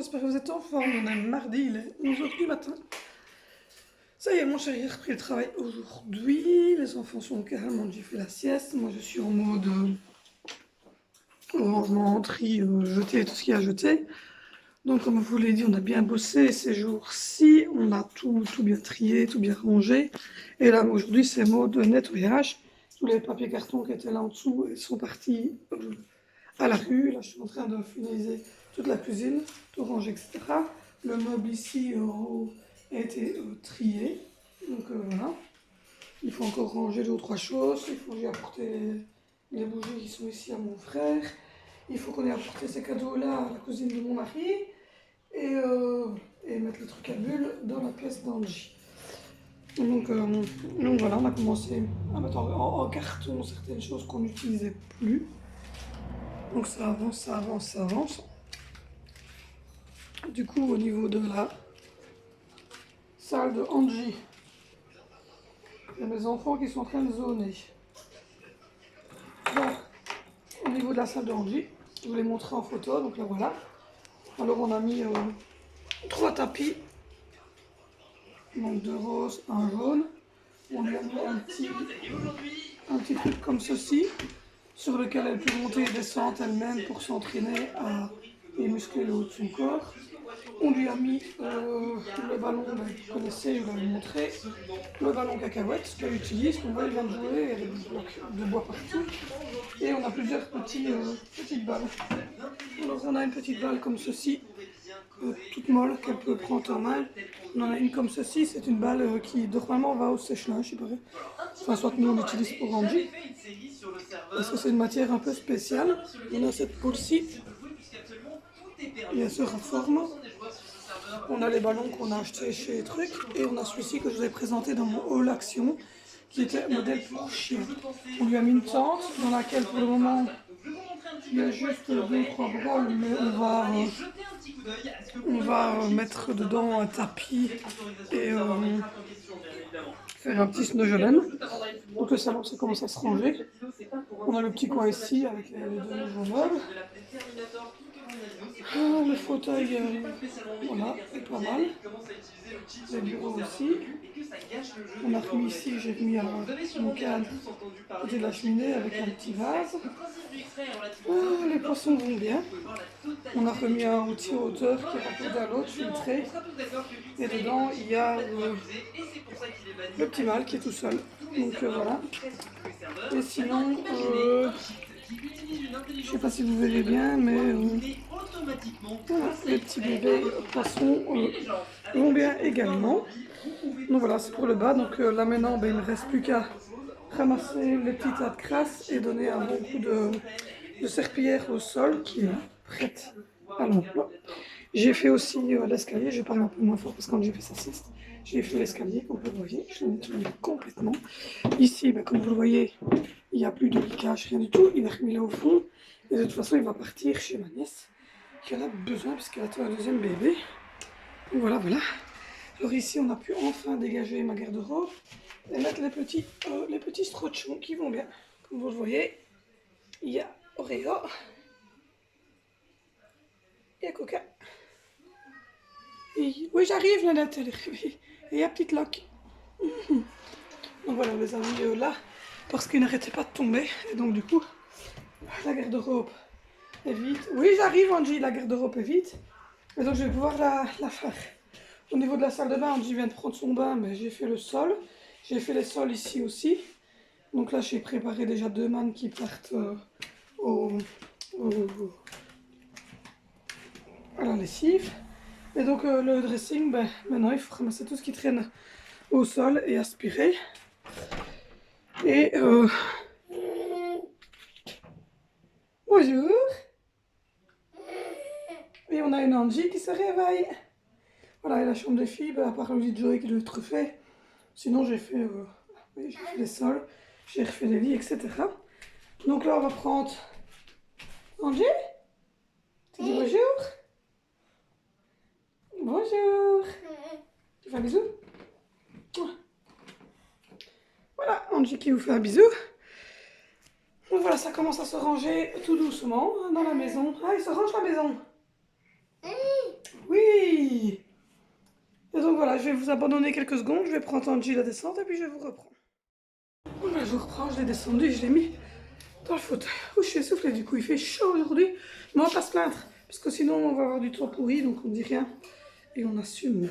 j'espère que vous êtes en forme. On est mardi, il est 11h du matin. Ça y est, mon chéri a repris le travail aujourd'hui. Les enfants sont calmes, j'ai fait la sieste. Moi, je suis en mode rangement, tri, jeter tout ce qu'il y a à jeter. Donc, comme je vous l'ai dit, on a bien bossé ces jours-ci. On a tout bien trié, tout bien rangé. Et là, aujourd'hui, c'est mode nettoyage. Tous les papiers cartons qui étaient là en dessous, ils sont partis à la rue. Là, je suis en train de finaliser toute la cuisine, tout ranger, etc. Le meuble ici en haut a été trié. Donc voilà. Il faut encore ranger 2 ou 3 choses. Il faut que j'ai apporté les bougies qui sont ici à mon frère. Il faut qu'on ait apporté ces cadeaux-là à la cousine de mon mari. Et mettre le truc à bulles dans la pièce d'Angie. Donc voilà, on a commencé à mettre en carton certaines choses qu'on n'utilisait plus. Donc ça avance, ça avance, ça avance. Du coup, au niveau de la salle de Angie, il y a mes enfants qui sont en train de zoner. Donc, au niveau de la salle de Angie, je vous l'ai montré en photo, donc là voilà. Alors on a mis 3 tapis, donc 2 roses, un jaune. On a mis un petit truc comme ceci, sur lequel elle peut monter et descendre elle-même pour s'entraîner et muscler le haut de son corps. On lui a mis le ballon, vous connaissez, je vous l'avais montré, le ballon cacahuète qu'elle utilise, qu'on voit, il vient de jouer, il y a des blocs de bois partout. Et on a plusieurs petites balles. Alors on a une petite balle comme ceci, toute molle, qu'elle peut prendre en main. On en a une comme ceci, c'est une balle qui normalement va au sèche-linge, je sais pas. Enfin, soit nous on l'utilise pour Angie, parce que c'est une matière un peu spéciale. On a cette boule-ci, il y a ce raforme. On a les ballons qu'on a achetés chez Truc, et on a celui-ci que je vous ai présenté dans mon haul action, qui était un modèle pour chien. On lui a mis une tente dans laquelle pour le moment il y a juste 2 ou 3 bras, mais on va mettre dedans un tapis et faire un petit snowgelen. Donc le salon ça commence à se ranger. On a le petit coin ici avec les 2 nouveaux meubles. Alors, le fauteuil, voilà, est pas mal. Les bureaux aussi. On a remis ici, j'ai remis mon cadre côté de la cheminée avec un petit vase. Les poissons vont bien. On a remis un outil hauteur qui est raccordé à l'autre, filtré. Et dedans, il y a le petit mâle qui est tout seul. Donc voilà. Et sinon, je sais pas si vous verrez bien, mais voilà, les petits bébés poissons vont bien également. Donc voilà, c'est pour le bas. Donc là maintenant, il ne me reste plus qu'à ramasser les petits tas de crasse et donner un bon coup de serpillière au sol qui est prête à l'emploi. J'ai fait aussi l'escalier, je vais parler un peu moins fort parce que quand j'ai fait sa sieste, j'ai fait l'escalier, comme vous le voyez, je l'ai nettoyé complètement. Ici, comme vous le voyez, il n'y a plus de leakage, rien du tout, il est remis là au fond. Et de toute façon, il va partir chez ma nièce, qui en a besoin puisqu'elle a un 2e bébé. Donc voilà, voilà. Alors ici, on a pu enfin dégager ma garde-robe et mettre les petits strochons qui vont bien. Comme vous le voyez, il y a Oreo, il y a Coca. Et, oui, j'arrive, Nanette, elle est arrivée. Et il y a Petite Loque. Donc voilà, on les a mis là, parce qu'ils n'arrêtaient pas de tomber. Et donc du coup, la garde-robe est vide. Oui, j'arrive, Angie, la garde-robe est vide. Et donc je vais pouvoir la faire. Au niveau de la salle de bain, Angie vient de prendre son bain, mais j'ai fait le sol. J'ai fait les sols ici aussi. Donc là, j'ai préparé déjà 2 mannes qui partent à la lessive. Et donc le dressing, maintenant il faut ramasser tout ce qui traîne au sol et aspirer. Et bonjour. Et on a une Angie qui se réveille. Voilà, et la chambre des filles, à part le lit de Joey qui doit être fait. Sinon j'ai fait, oui, j'ai fait les sols, j'ai refait les lits, etc. Donc là on va prendre Angie. Tu dis bonjour. Bonjour. Tu fais un bisou? Voilà, Angie qui vous fait un bisou. Donc voilà, ça commence à se ranger tout doucement dans la maison. Ah, il se range la maison. Oui. Et donc voilà, je vais vous abandonner quelques secondes, je vais prendre Angie la descente et puis je vous reprends. Bon ben, je vous reprends, je l'ai descendu et je l'ai mis dans le fauteuil. Oh, je suis essoufflée du coup, il fait chaud aujourd'hui, mais on va pas se plaindre, parce que sinon on va avoir du temps pourri, donc on dit rien et on assume.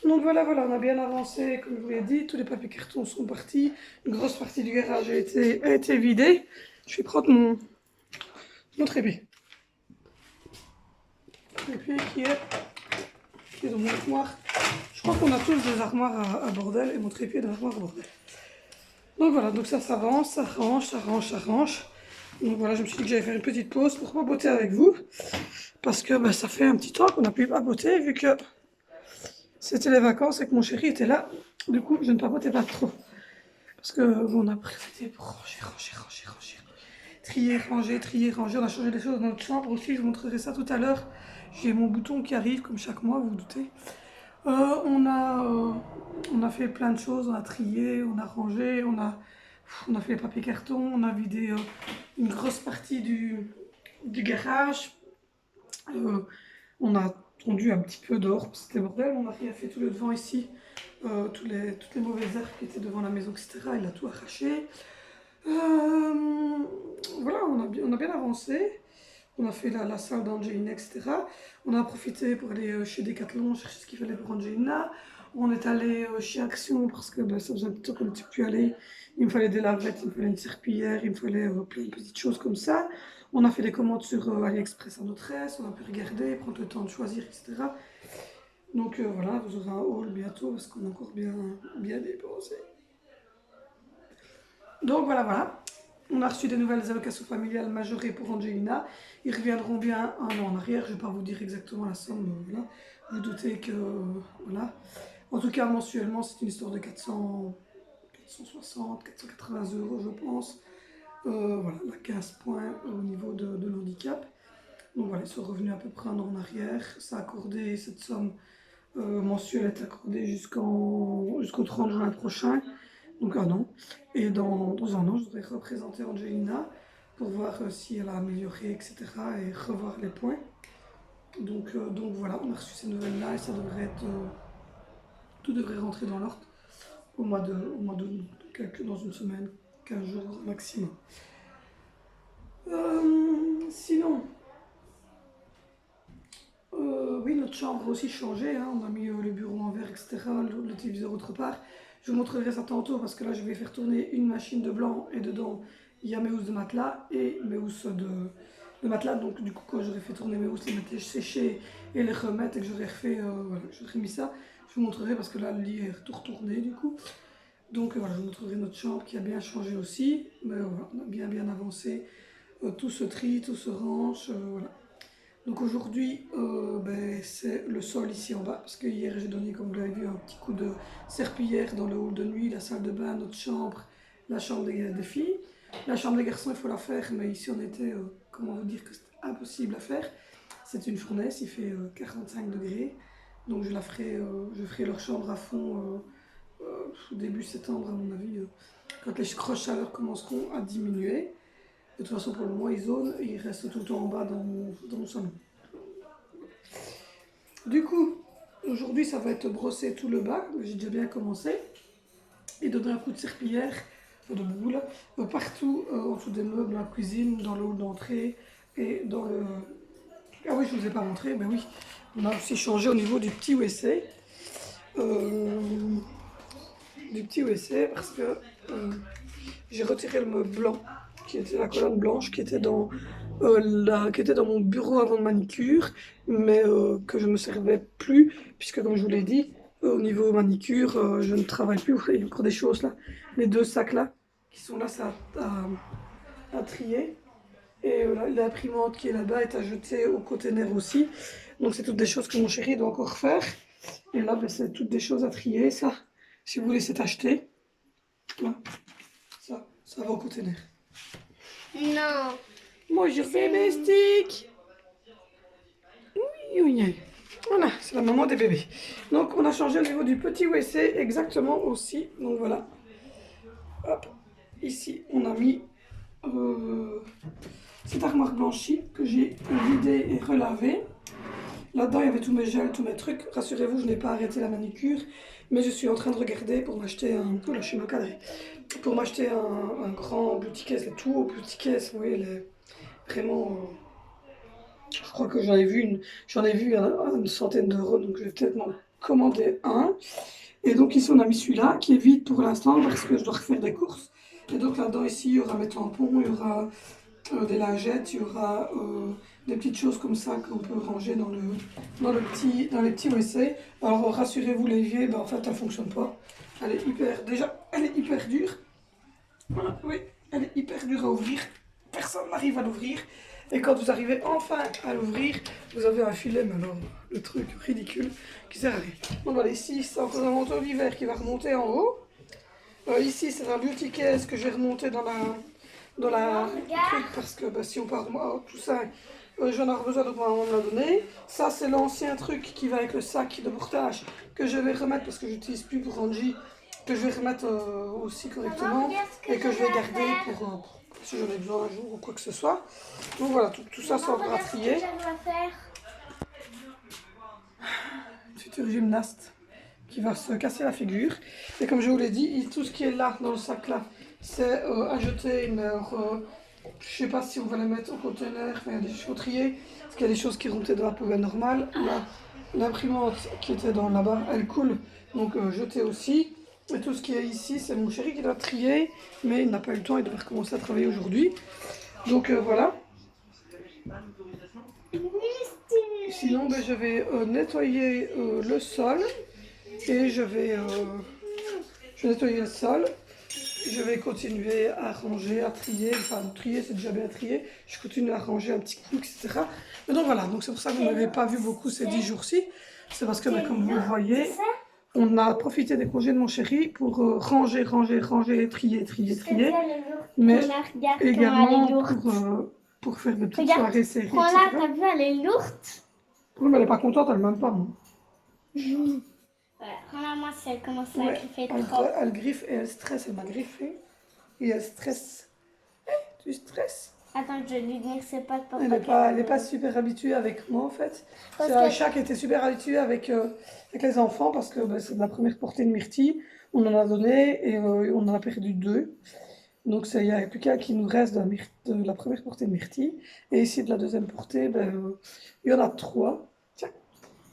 Donc voilà, on a bien avancé, comme je vous l'ai dit, tous les papiers cartons sont partis, une grosse partie du garage a été vidée. Je vais prendre mon trépied. Trépied qui est dans mon armoire. Je crois qu'on a tous des armoires à bordel et mon trépied est dans l'armoire à bordel. Donc voilà, donc ça s'avance, ça range, ça range, ça range. Donc voilà, je me suis dit que j'allais faire une petite pause pour papoter avec vous. Parce que ben, ça fait un petit temps qu'on n'a pu papoter vu que c'était les vacances et que mon chéri était là. Du coup, je ne papotais pas trop. Parce que on a préféré ranger. Trier, ranger. On a changé des choses dans notre chambre aussi. Je vous montrerai ça tout à l'heure. J'ai mon bouton qui arrive comme chaque mois, vous vous doutez. On a fait plein de choses. On a trié, on a rangé, on a fait les papiers cartons. On a vidé une grosse partie du garage. On a tondu un petit peu dehors parce que c'était bordel. On a fait tout le devant ici. Toutes les mauvaises herbes qui étaient devant la maison, etc. Il a tout arraché. Voilà, on a bien avancé. On a fait la salle d'Angelina, etc. On a profité pour aller chez Decathlon, chercher ce qu'il fallait pour Angelina. On est allé chez Action parce que ben, ça faisait un petit temps qu'on n'était plus allé. Il me fallait des lavettes, il me fallait une serpillière, il me fallait plein de petites choses comme ça. On a fait des commandes sur AliExpress à notre aise, on a pu regarder, prendre le temps de choisir, etc. Donc voilà, vous aurez un haul bientôt parce qu'on a encore bien dépensé. Donc voilà. On a reçu des nouvelles allocations familiales majorées pour Angelina. Ils reviendront bien un an en arrière. Je ne vais pas vous dire exactement la somme. Voilà. Vous doutez que... voilà. En tout cas, mensuellement, c'est une histoire de 460, 480 euros, je pense. Voilà, la 15 points au niveau de l'handicap. Donc voilà, ils sont revenus à peu près un an en arrière. Ça a accordé, cette somme mensuelle est accordée jusqu'au 30 juin prochain. Donc un an. Et dans un an, je devrais représenter Angelina pour voir si elle a amélioré, etc. et revoir les points. Donc voilà, on a reçu ces nouvelles-là et ça devrait être... tout devrait rentrer dans l'ordre au mois d'août, dans une semaine, 15 jours maximum. Sinon, oui, notre chambre a aussi changé, hein. On a mis le bureau en verre, etc., le téléviseur autre part. Je vous montrerai ça tantôt parce que là je vais faire tourner une machine de blanc et dedans il y a mes housses de matelas et mes housses de matelas. Donc du coup quand j'aurai fait tourner mes housses, les mettre sécher et les remettre et que j'aurai refait, voilà, j'aurai mis ça, je vous montrerai parce que là le lit est tout retourné du coup. Donc voilà, je vous montrerai notre chambre qui a bien changé aussi. Mais voilà, on a bien avancé. Tout se trie, tout se range, voilà. Donc aujourd'hui, ben, c'est le sol ici en bas, parce que hier j'ai donné, comme vous l'avez vu, un petit coup de serpillière dans le hall de nuit, la salle de bain, notre chambre, la chambre des filles. La chambre des garçons, il faut la faire, mais ici on était, comment vous dire que c'est impossible à faire. C'est une fournaise, il fait 45 degrés, donc je ferai leur chambre à fond début septembre à mon avis, quand les crosses chaleur commenceront à diminuer. De toute façon, pour le moment, ils zonent et ils restent tout le temps en bas dans mon salon. Du coup, aujourd'hui, ça va être brosser tout le bas, j'ai déjà bien commencé, et donner un coup de serpillière, de boule, partout en dessous des meubles, dans la cuisine, dans le hall d'entrée et dans le... Ah oui, je ne vous ai pas montré, mais oui, on a aussi changé au niveau du petit WC. Parce que j'ai retiré le meuble blanc qui était la colonne blanche qui était dans mon bureau avant de manicure, mais que je ne me servais plus, puisque comme je vous l'ai dit, au niveau manicure, je ne travaille plus. Il y a encore des choses là, les deux sacs là, qui sont là, ça à trier. Et l'imprimante qui est là-bas est à jeter au container aussi. Donc c'est toutes des choses que mon chéri doit encore faire. Et là, ben, c'est toutes des choses à trier, ça. Si vous voulez, c'est acheté. Là. Ça va au container. Non. Moi, je fais mes sticks. Oui. Voilà, c'est la maman des bébés. Donc, on a changé au niveau du petit WC exactement aussi. Donc, voilà. Hop. Ici, on a mis cette armoire blanchie que j'ai vidée et relavée. Là-dedans, il y avait tous mes gels, tous mes trucs. Rassurez-vous, je n'ai pas arrêté la manicure, mais je suis en train de regarder pour m'acheter un... Oh là, je suis mal cadrée. Pour m'acheter un grand beauty case, tout haut beauty case, vous voyez, vraiment... je crois que j'en ai vu une centaine d'euros, donc je vais peut-être m'en commander un. Et donc ici, on a mis celui-là, qui est vide pour l'instant, parce que je dois refaire des courses. Et donc là-dedans, ici, il y aura mes tampons, il y aura des lingettes, il y aura des petites choses comme ça qu'on peut ranger dans les petits WC. Alors rassurez-vous, l'évier, ben, en fait, elle ne fonctionne pas. Elle est hyper dure. Voilà, oui, elle est hyper dure à ouvrir. Personne n'arrive à l'ouvrir. Et quand vous arrivez enfin à l'ouvrir, vous avez un filet, mais alors, le truc ridicule qui sert à rien. Donc voilà, ici, c'est encore un manteau d'hiver qui va remonter en haut. Ici, c'est un beauty case que j'ai remonté dans la truc parce que bah, si on part tout ça, j'en aurai besoin, donc ma maman me l'a donné. Ça, c'est l'ancien truc qui va avec le sac de portage que je vais remettre parce que j'utilise plus pour Angie, que je vais remettre aussi correctement et que je vais garder pour si j'en ai besoin un jour ou quoi que ce soit. Donc voilà, tout ça, c'est encore à trier. Futur gymnaste qui va se casser la figure. Et comme je vous l'ai dit, tout ce qui est là, dans le sac là, c'est à jeter, mais je sais pas si on va les mettre au conteneur, enfin, il y a des choses triées, parce qu'il y a des choses qui rentraient dans la poubelle normale. L'imprimante qui était dans là-bas, elle coule, donc jeter aussi. Et tout ce qui est ici, c'est mon chéri qui doit trier, mais il n'a pas eu le temps, il devrait recommencer à travailler aujourd'hui. Donc voilà. Sinon, ben, je vais nettoyer le sol. Et je vais nettoyer le sol. Je vais continuer à ranger, à trier. Enfin, trier, c'est déjà bien trié. Je continue à ranger un petit coup, etc. Mais donc voilà, donc c'est pour ça que vous ne m'avez pas vu beaucoup ces 10 jours-ci. C'est parce que, ben, comme vous le voyez, on a profité des congés de mon chéri pour ranger, trier. Mais également pour faire des petites soirées séries. Prends-la, t'as vu, elle est lourde. Oui, mais elle n'est pas contente, elle ne m'aime pas, moi. Ouais, prends-la, moi, si elle commence à griffer trop. Elle griffe et elle stresse, elle m'a griffé. Et elle stresse. Tu stresses? Attends, je vais lui dire que c'est pas de papa. Elle n'est pas super habituée avec moi en fait. C'est un chat qui était super habitué avec les enfants parce que bah, c'est de la première portée de Myrtille. On en a donné et on en a perdu 2. Donc il n'y a plus qu'un qui nous reste de la première portée de Myrtille. Et ici de la deuxième portée, il y en a 3. Tiens.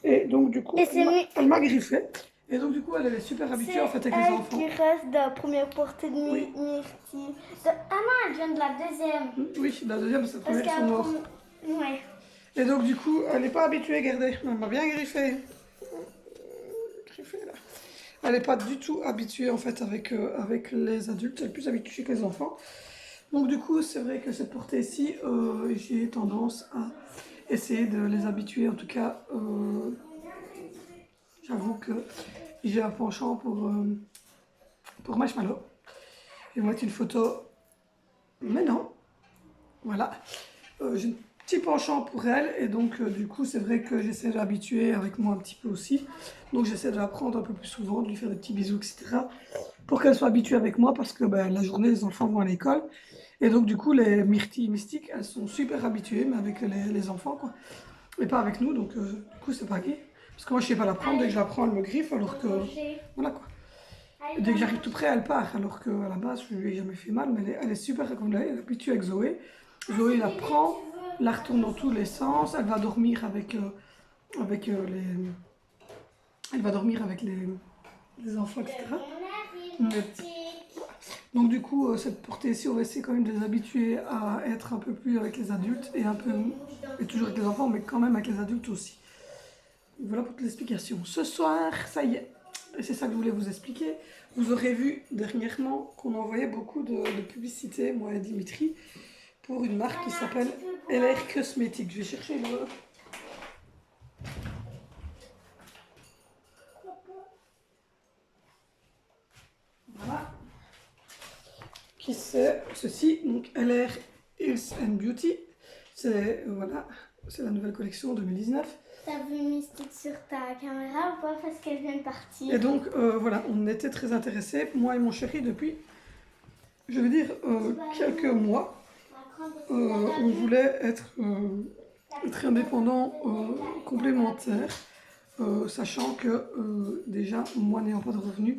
Et donc du coup, elle m'a griffé. Et donc du coup, elle est super habituée en fait avec les enfants. Qui reste de la première portée de Myrtille. Ah non, elle vient de la deuxième. Oui, la deuxième, c'est la première qui sont morts. Ouais. Et donc du coup, elle n'est pas habituée, regardez. Elle m'a bien griffé. Là. Elle n'est pas du tout habituée en fait avec les adultes. Elle est plus habituée que les enfants. Donc du coup, c'est vrai que cette portée-ci, j'ai tendance à essayer de les habituer. En tout cas, j'avoue que j'ai un penchant pour Marshmallow. Je vais mettre une photo. Mais non. Voilà. J'ai un petit penchant pour elle. Et donc, du coup, c'est vrai que j'essaie de l'habituer avec moi un petit peu aussi. Donc, j'essaie de la prendre un peu plus souvent, de lui faire des petits bisous, etc. Pour qu'elle soit habituée avec moi. Parce que la journée, les enfants vont à l'école. Et donc, du coup, les Myrtilles mystiques, elles sont super habituées, mais avec les enfants, quoi. Et pas avec nous. Donc, du coup, c'est pas gay. Parce que moi, je sais pas la prendre. Dès que je la prends, elle me griffe. Alors que. Voilà, quoi. Et dès que j'arrive tout près, elle part. Alors qu'à la base, je lui ai jamais fait mal. Mais elle est super, comme elle est habituée avec Zoé. Zoé la prend, la retourne dans tous les sens. Elle va dormir avec les enfants, etc. Donc du coup, cette portée-ci, on va essayer quand même de les habituer à être un peu plus avec les adultes et toujours avec les enfants, mais quand même avec les adultes aussi. Et voilà pour toute l'explication. Ce soir, ça y est, et c'est ça que je voulais vous expliquer. Vous aurez vu dernièrement qu'on envoyait beaucoup de publicité, moi et Dimitri, pour une marque qui s'appelle LR Cosmetics. Je vais chercher le... Voilà. Qui c'est ceci, donc LR Health and Beauty. C'est voilà, c'est la nouvelle collection 2019. T'as vu Mystique sur ta caméra ou pas parce qu'elle vient de partir? Et donc voilà, on était très intéressés, moi et mon chéri, depuis, je veux dire, quelques mois. On voulait être être indépendant complémentaire, sachant que déjà, moi n'ayant pas de revenus,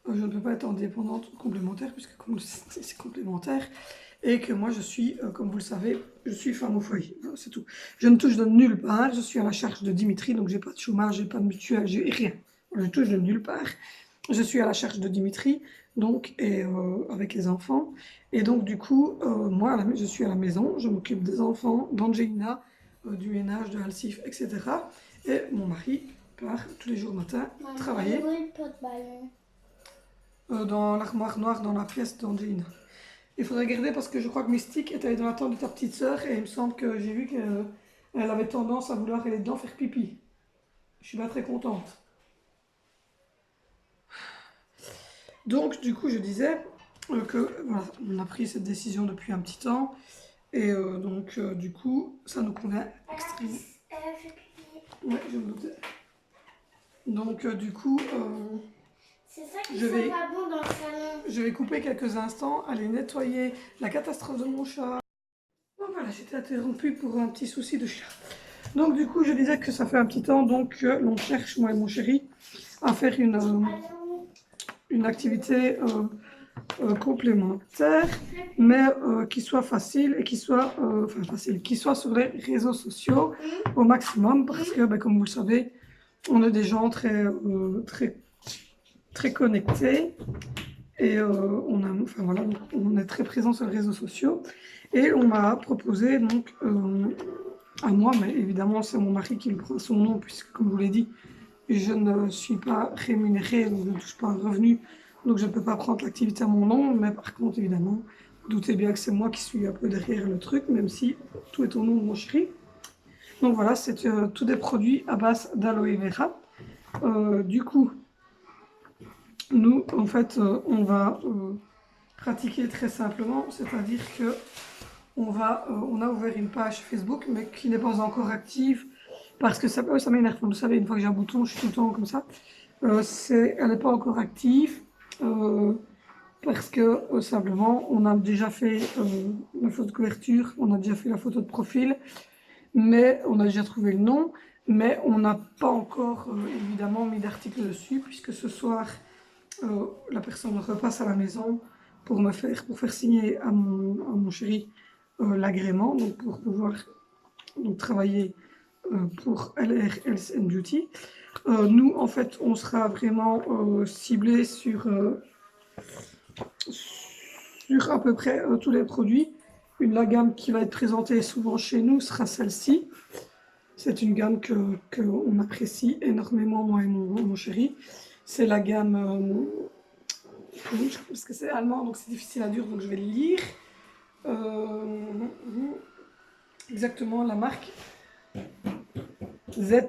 je ne peux pas être indépendante complémentaire, puisque comme c'est complémentaire, et que moi je suis, comme vous le savez, je suis femme au foyer, voilà, c'est tout. Je ne touche de nulle part, je suis à la charge de Dimitri, donc j'ai pas de chômage, j'ai pas de mutuelle, j'ai rien. Je touche de nulle part. Je suis à la charge de Dimitri, donc, et avec les enfants. Et donc, du coup, moi, je suis à la maison, je m'occupe des enfants, d'Angelina, du ménage, de Alcif, etc. Et mon mari part tous les jours matin travailler dans l'armoire noire dans la pièce d'Angelina. Il faudrait regarder parce que je crois que Mystique est allée dans la tente de ta petite sœur et il me semble que j'ai vu qu'elle avait tendance à vouloir aller dedans faire pipi. Je suis pas très contente. Donc, du coup, je disais que voilà, on a pris cette décision depuis un petit temps. Et donc, du coup, ça nous convient extrêmement. Ouais, je me doutais. Donc, du coup, c'est ça qui sent pas bon dans le salon. Je vais couper quelques instants, aller nettoyer la catastrophe de mon chat. Bon, voilà, j'étais interrompue pour un petit souci de chat. Donc, du coup, je disais que ça fait un petit temps donc l'on cherche, moi et mon chéri, à faire une activité complémentaire, mais qui soit facile et qui soit, qui soit sur les réseaux sociaux au maximum, parce que, ben, comme vous le savez, on est des gens très connectés et on est très présent sur les réseaux sociaux. Et on m'a proposé donc à moi, mais évidemment c'est mon mari qui me prend son nom, puisque comme je vous l'ai dit, je ne suis pas rémunérée, donc je ne touche pas un revenu, donc je ne peux pas prendre l'activité à mon nom, mais par contre, évidemment, vous doutez bien que c'est moi qui suis un peu derrière le truc, même si tout est au nom de mon chéri. Donc voilà, c'est tous des produits à base d'aloe vera. Du coup, nous, en fait, on va pratiquer très simplement, c'est-à-dire que on a ouvert une page Facebook, mais qui n'est pas encore active, parce que ça m'énerve. Vous savez, une fois que j'ai un bouton, je suis tout le temps comme ça. Elle n'est pas encore active, parce que simplement, on a déjà fait la photo de couverture, on a déjà fait la photo de profil, mais on a déjà trouvé le nom, mais on n'a pas encore évidemment mis d'article dessus, puisque ce soir, la personne repasse à la maison pour faire signer à mon chéri l'agrément, donc pour pouvoir travailler pour LR Health and Beauty. Nous, en fait, on sera vraiment ciblé sur à peu près tous les produits. La gamme qui va être présentée souvent chez nous sera celle-ci. C'est une gamme qu'on apprécie énormément, moi et mon chéri. C'est la gamme, parce que c'est allemand, donc c'est difficile à dire, donc je vais le lire. Exactement, la marque Z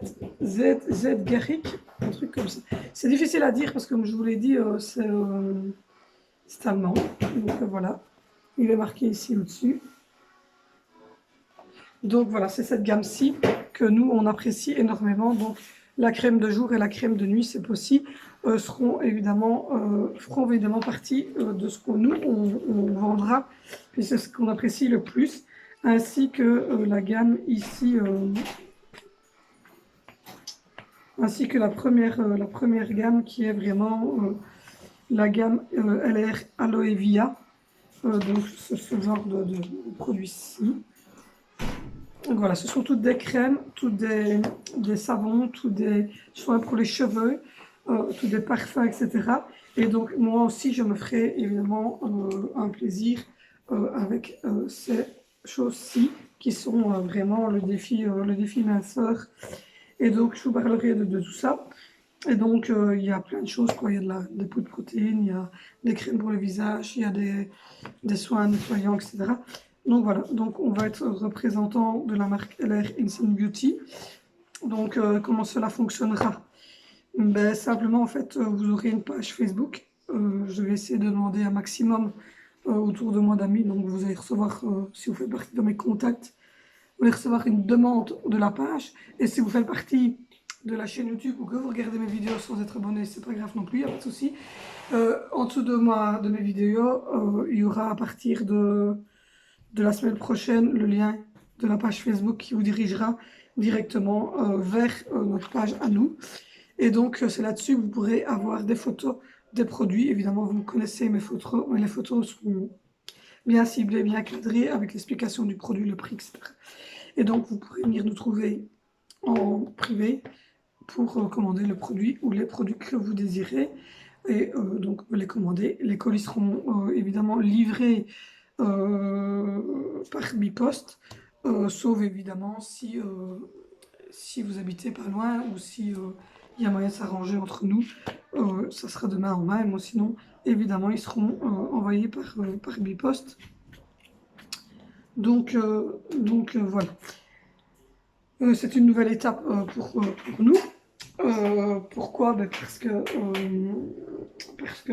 Garrick, un truc comme ça. C'est difficile à dire parce que comme je vous l'ai dit, c'est allemand. Donc voilà, il est marqué ici au-dessus. Donc voilà, c'est cette gamme-ci que nous, on apprécie énormément. Donc la crème de jour et la crème de nuit, c'est possible, feront évidemment partie de ce que nous, on vendra, puis c'est ce qu'on apprécie le plus, ainsi que la gamme ici, ainsi que la première gamme qui est vraiment la gamme LR Aloe Via, donc ce genre de produit-ci. Donc voilà, ce sont toutes des crèmes, toutes des savons, toutes des soins pour les cheveux, tous des parfums, etc. Et donc moi aussi, je me ferai évidemment un plaisir avec ces choses-ci qui sont vraiment le défi minceur. Et donc je vous parlerai de tout ça. Et donc il y a plein de choses, quoi. Il y a des poudres de protéines, il y a des crèmes pour le visage, il y a des soins nettoyants, etc. Donc voilà, donc on va être représentant de la marque LR Instant Beauty. Donc comment cela fonctionnera? Ben, simplement en fait vous aurez une page Facebook. Je vais essayer de demander un maximum autour de moi d'amis. Donc vous allez recevoir, si vous faites partie de mes contacts, vous allez recevoir une demande de la page. Et si vous faites partie de la chaîne YouTube ou que vous regardez mes vidéos sans être abonné, c'est pas grave non plus, il n'y a pas de souci. En dessous de mes vidéos, il y aura à partir de la semaine prochaine le lien de la page Facebook qui vous dirigera directement vers notre page à nous. Et donc, c'est là-dessus que vous pourrez avoir des photos des produits. Évidemment, vous connaissez mes photos, mais les photos seront bien ciblées, bien cadrées, avec l'explication du produit, le prix, etc. Et donc, vous pourrez venir nous trouver en privé pour commander le produit ou les produits que vous désirez. Et donc, les commander. Les colis seront évidemment livrés par Bipost, sauf évidemment si vous habitez pas loin ou si il y a moyen de s'arranger entre nous, ça sera de main en main. Moi, sinon, évidemment, ils seront envoyés par Bipost. Donc voilà. C'est une nouvelle étape pour nous. Pourquoi? Ben parce que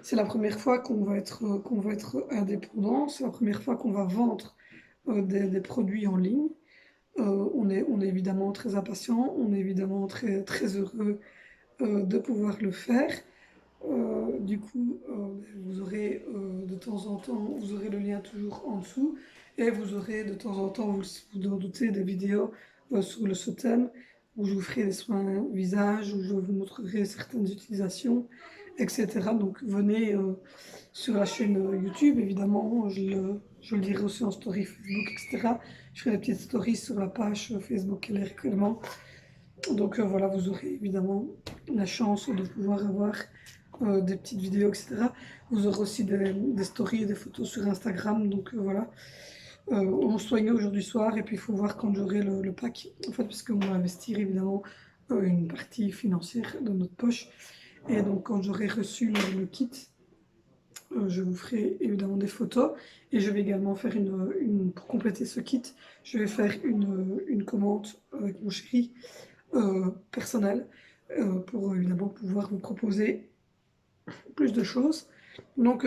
c'est la première fois qu'on va être indépendant, c'est la première fois qu'on va vendre des produits en ligne. On est évidemment très impatient, on est évidemment très, très heureux de pouvoir le faire. Du coup, vous aurez de temps en temps, vous aurez le lien toujours en dessous, et vous aurez de temps en temps, vous en doutez, des vidéos sur ce thème, où je vous ferai des soins visage, où je vous montrerai certaines utilisations, etc. Donc venez sur la chaîne YouTube, évidemment, je le dirai aussi en story Facebook, etc. Je ferai des petites stories sur la page Facebook régulièrement. Donc voilà, vous aurez évidemment la chance de pouvoir avoir des petites vidéos, etc. Vous aurez aussi des stories et des photos sur Instagram. Donc voilà, on soigne aujourd'hui soir et puis il faut voir quand j'aurai le pack. En fait, parce qu'on va investir évidemment une partie financière dans notre poche. Et donc quand j'aurai reçu le kit, je vous ferai évidemment des photos et je vais également faire pour compléter ce kit, je vais faire une commande avec mon chéri personnel pour évidemment pouvoir vous proposer plus de choses. Donc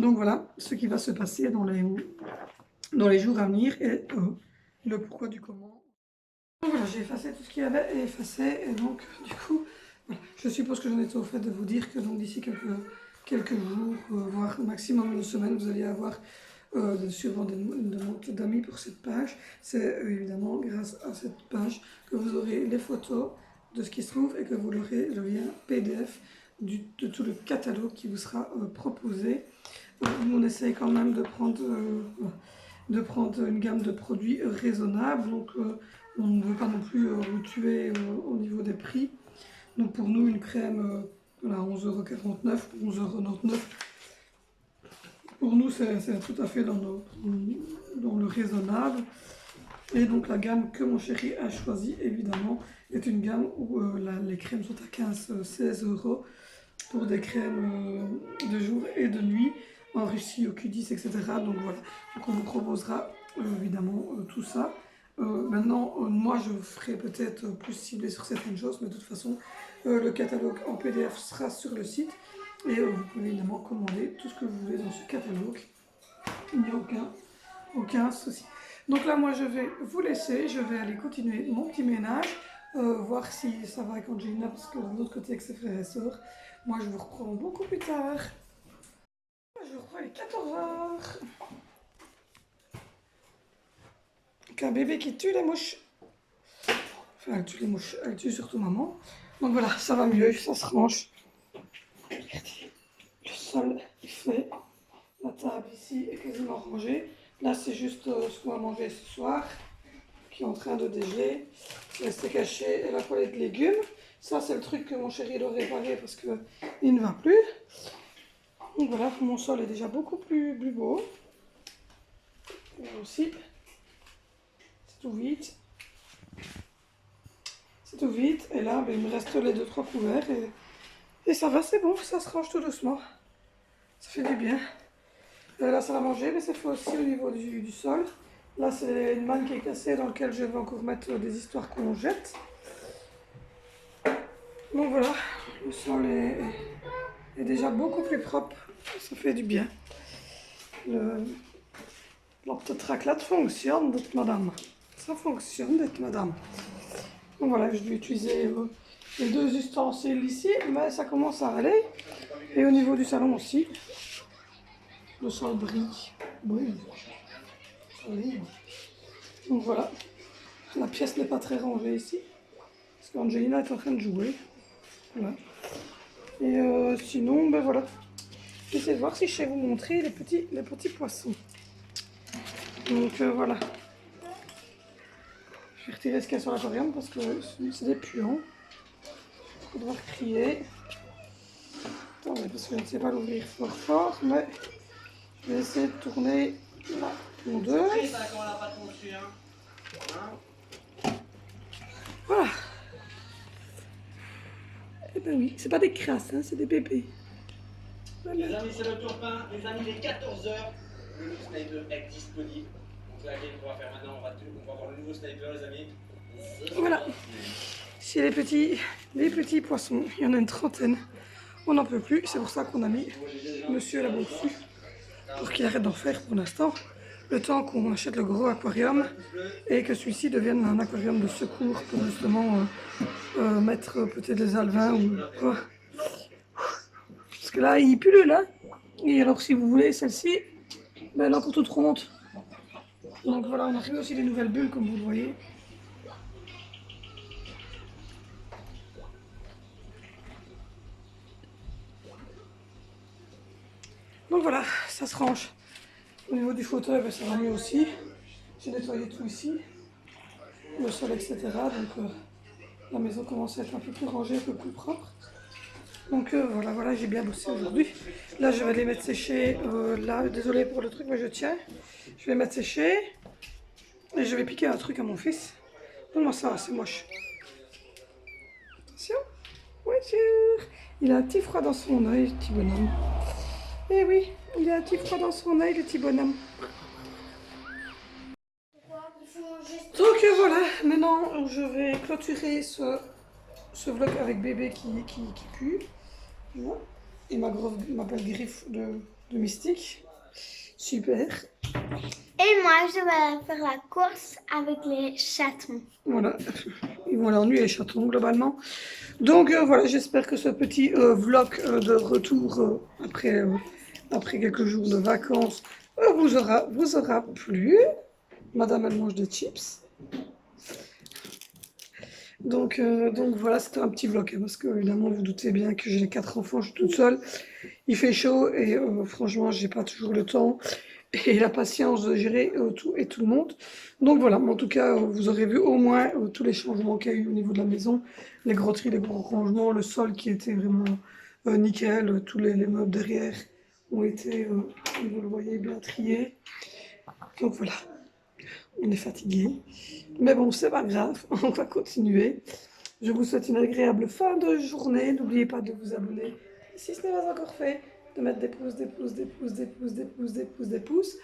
voilà ce qui va se passer dans les jours à venir et le pourquoi du comment. Donc voilà, j'ai effacé tout ce qu'il y avait et effacé et donc du coup, voilà, je suppose que j'en étais au fait de vous dire que donc d'ici quelques jours, voire au maximum une semaine, vous allez avoir sûrement une demande d'amis pour cette page. C'est évidemment grâce à cette page que vous aurez les photos de ce qui se trouve et que vous aurez le lien PDF de tout le catalogue qui vous sera proposé. On essaye quand même de prendre une gamme de produits raisonnable, donc on ne veut pas non plus vous tuer au niveau des prix. Donc pour nous, une crème à 11,49 €, 11,99 €, pour nous c'est tout à fait dans le raisonnable. Et donc la gamme que mon chéri a choisie, évidemment, est une gamme où les crèmes sont à 15-16 € pour des crèmes de jour et de nuit, enrichies au Q10, etc. Donc voilà, donc on vous proposera évidemment tout ça. Maintenant, moi je ferai peut-être plus ciblé sur certaines choses, mais de toute façon, le catalogue en PDF sera sur le site et vous pouvez évidemment commander tout ce que vous voulez dans ce catalogue. Il n'y a aucun souci. Donc là, moi je vais vous laisser, je vais aller continuer mon petit ménage, voir si ça va avec Angelina, parce que de l'autre côté avec ses frères et sœurs. Moi je vous reprends beaucoup plus tard. Je vous reprends à 14 h. Donc un bébé qui tue les mouches. Enfin, elle tue les mouches, elle tue surtout maman. Donc voilà, ça va mieux, ça se range. Regardez, le sol est fait. La table ici est quasiment rangée. Là, c'est juste ce qu'on va manger ce soir, qui est en train de dégeler. Rester caché et la poêlée de légumes. Ça, c'est le truc que mon chéri doit réparer parce qu'il ne va plus. Donc voilà, mon sol est déjà beaucoup plus beau. Et là aussi, c'est tout vide. C'est tout vide. Et là, ben, il me reste les 2-3 couverts. Et ça va, c'est bon, ça se range tout doucement. Ça fait du bien. Là, ça va manger, mais c'est fait aussi au niveau du sol. Là, c'est une manne qui est cassée dans laquelle je vais encore mettre des histoires qu'on jette. Donc voilà, le sol est déjà beaucoup plus propre. Ça fait du bien. La petite raclette fonctionne, d'être madame. Ça fonctionne, d'être madame. Donc voilà, je vais utiliser les 2 ustensiles ici, mais ça commence à aller. Et au niveau du salon aussi, le sol brille. libre. Donc voilà, la pièce n'est pas très rangée ici, parce qu'Angelina est en train de jouer. Voilà. Et sinon, ben voilà. J'essaie de voir si je sais vous montrer les petits poissons. Donc voilà. Je vais retirer ce qu'il y a sur l'aquarium parce que c'est des puants. Je vais devoir crier. Attendez, parce que je ne sais pas l'ouvrir fort, mais je vais essayer de tourner la tondeuse. Voilà. Eh ben oui, c'est pas des crasses, hein, c'est des bébés. Voilà. Les amis, c'est le tour-pain. Les amis, les 14h, le nouveau sniper est disponible. Donc la game qu'on va faire maintenant, on va voir le nouveau sniper, les amis. Voilà. C'est les petits poissons. Il y en a une trentaine. On n'en peut plus. C'est pour ça qu'on a mis monsieur là-bas dessus. Pour qu'il arrête d'en faire pour l'instant. Le temps qu'on achète le gros aquarium et que celui-ci devienne un aquarium de secours pour justement mettre peut-être des alevins ou quoi. Parce que là, il pullule là. Et alors, si vous voulez, celle-ci, ben, elle est encore toute ronde. Donc voilà, on a fait aussi des nouvelles bulles, comme vous le voyez. Donc voilà, ça se range. Au niveau du fauteuil, ben, ça va mieux aussi. J'ai nettoyé tout ici, le sol, etc. Donc la maison commence à être un peu plus rangée, un peu plus propre. Donc voilà, j'ai bien bossé aujourd'hui. Là, je vais les mettre sécher. Là, désolé pour le truc, mais je tiens. Je vais les mettre sécher. Et je vais piquer un truc à mon fils. Comment ça va, c'est moche. Attention. Voiture. Il a un petit froid dans son œil, le petit bonhomme. Eh oui, il a un petit froid dans son œil, le petit bonhomme. Donc voilà, maintenant je vais clôturer ce vlog avec bébé qui pue. Voilà. Et ma belle griffe de mystique. Super. Et moi, je vais faire la course avec les chatons. Voilà, ils vont aller ennuyer les chatons globalement. Donc voilà, j'espère que ce petit vlog de retour après quelques jours de vacances vous aura plu. Madame, elle mange des chips. Donc voilà, c'était un petit vlog, hein, parce que évidemment vous doutez bien que j'ai les 4 enfants, je suis toute seule. Il fait chaud et franchement, j'ai pas toujours le temps et la patience de gérer tout et tout le monde. Donc voilà, mais en tout cas, vous aurez vu au moins tous les changements qu'il y a eu au niveau de la maison, les gros tris, les gros rangements, le sol qui était vraiment nickel, tous les meubles derrière ont été, vous le voyez, bien triés. Donc voilà, on est fatigué. Mais bon, c'est pas grave, on va continuer. Je vous souhaite une agréable fin de journée. N'oubliez pas de vous abonner si ce n'est pas encore fait, de mettre des pouces, des pouces, des pouces, des pouces, des pouces, des pouces, des pouces.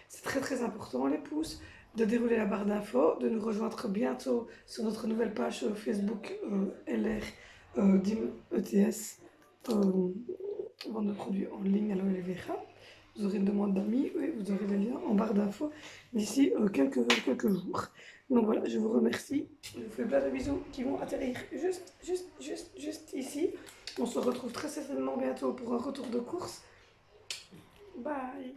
C'est très très important les pouces. De dérouler la barre d'infos, de nous rejoindre bientôt sur notre nouvelle page Facebook LR DIM ETS, vente de produits en ligne à l'OLVH. Vous aurez une demande d'amis et vous aurez les liens en barre d'infos d'ici quelques jours. Donc voilà, je vous remercie. Je vous fais plein de bisous qui vont atterrir juste ici. On se retrouve très certainement bientôt pour un retour de course. Bye!